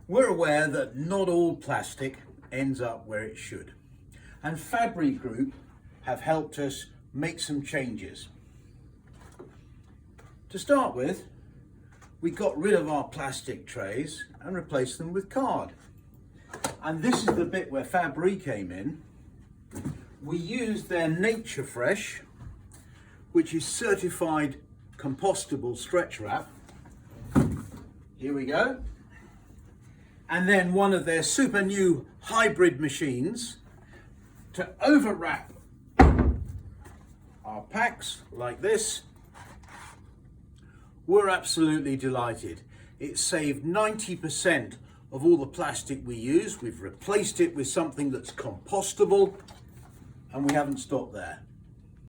We're aware that not all plastic ends up where it should, and Fabbri Group have helped us make some changes. To start with, we got rid of our plastic trays and replaced them with card. And this is the bit where Fabbri came in. We used their Nature Fresh, which is certified compostable stretch wrap. Here we go. And then one of their super new hybrid machines to overwrap our packs like this. We're absolutely delighted. It saved 90% of all the plastic we use. We've replaced it with something that's compostable, and we haven't stopped there.